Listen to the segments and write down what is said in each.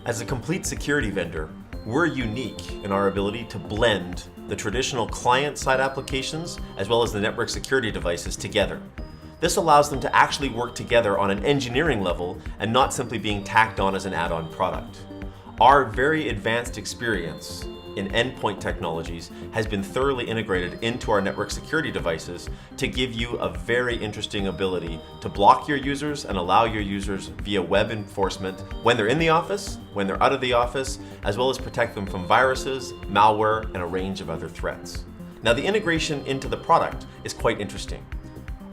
As a complete security vendor, we're unique in our ability to blend the traditional client-side applications as well as the network security devices together. This allows them to actually work together on an engineering level and not simply being tacked on as an add-on product. Our very advanced experience in endpoint technologies has been thoroughly integrated into our network security devices to give you a very interesting ability to block your users and allow your users via web enforcement when they're in the office, when they're out of the office, as well as protect them from viruses, malware, and a range of other threats. Now, the integration into the product is quite interesting.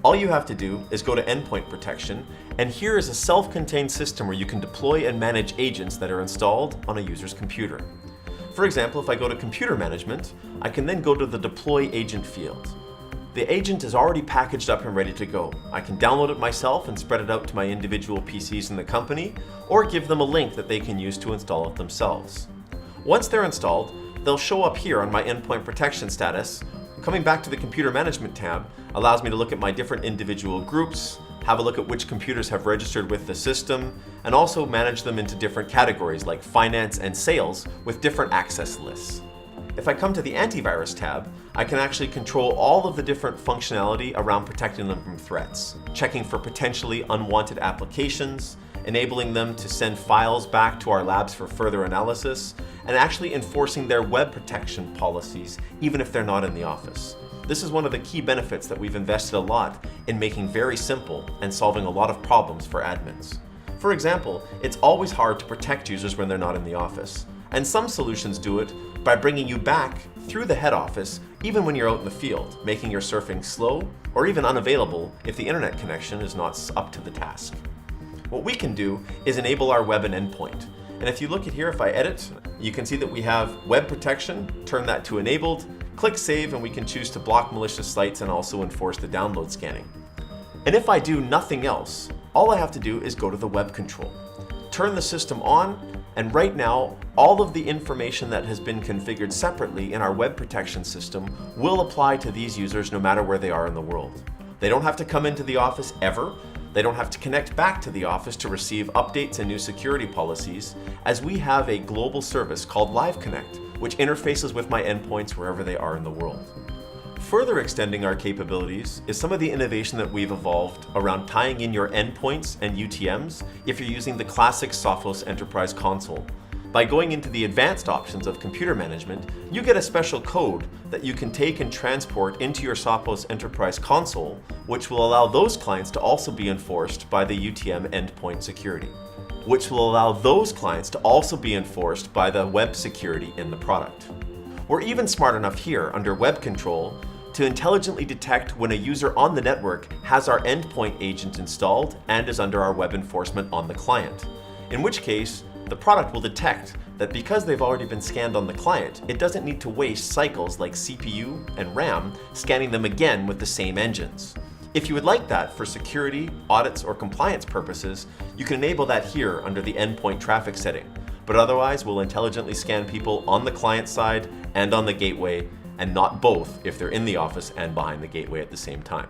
All you have to do is go to Endpoint Protection, and here is a self-contained system where you can deploy and manage agents that are installed on a user's computer. For example, if I go to Computer Management, I can then go to the Deploy Agent field. The agent is already packaged up and ready to go. I can download it myself and spread it out to my individual PCs in the company, or give them a link that they can use to install it themselves. Once they're installed, they'll show up here on my Endpoint Protection status. Coming back to the Computer Management tab allows me to look at my different individual groups, have a look at which computers have registered with the system, and also manage them into different categories like finance and sales with different access lists. If I come to the Antivirus tab, I can actually control all of the different functionality around protecting them from threats, checking for potentially unwanted applications, enabling them to send files back to our labs for further analysis, and actually enforcing their web protection policies even if they're not in the office. This is one of the key benefits that we've invested a lot in making very simple and solving a lot of problems for admins. For example, it's always hard to protect users when they're not in the office, and some solutions do it by bringing you back through the head office even when you're out in the field, making your surfing slow or even unavailable if the internet connection is not up to the task. What we can do is enable our web and endpoint. And if you look at here, if I edit, you can see that we have web protection, turn that to enabled, click save, and we can choose to block malicious sites and also enforce the download scanning. And if I do nothing else, all I have to do is go to the web control, turn the system on, and right now, all of the information that has been configured separately in our web protection system will apply to these users no matter where they are in the world. They don't have to come into the office ever. They don't have to connect back to the office to receive updates and new security policies, as we have a global service called Live Connect, which interfaces with my endpoints wherever they are in the world. Further extending our capabilities is some of the innovation that we've evolved around tying in your endpoints and UTMs if you're using the classic Sophos Enterprise Console. By going into the advanced options of computer management, you get a special code that you can take and transport into your Sophos Enterprise Console, which will allow those clients to also be enforced by the UTM endpoint security, which will allow those clients to also be enforced by the web security in the product. We're even smart enough here under web control to intelligently detect when a user on the network has our endpoint agent installed and is under our web enforcement on the client, in which case the product will detect that because they've already been scanned on the client, it doesn't need to waste cycles like CPU and RAM scanning them again with the same engines. If you would like that for security, audits, or compliance purposes, you can enable that here under the endpoint traffic setting. But otherwise, we'll intelligently scan people on the client side and on the gateway, and not both if they're in the office and behind the gateway at the same time.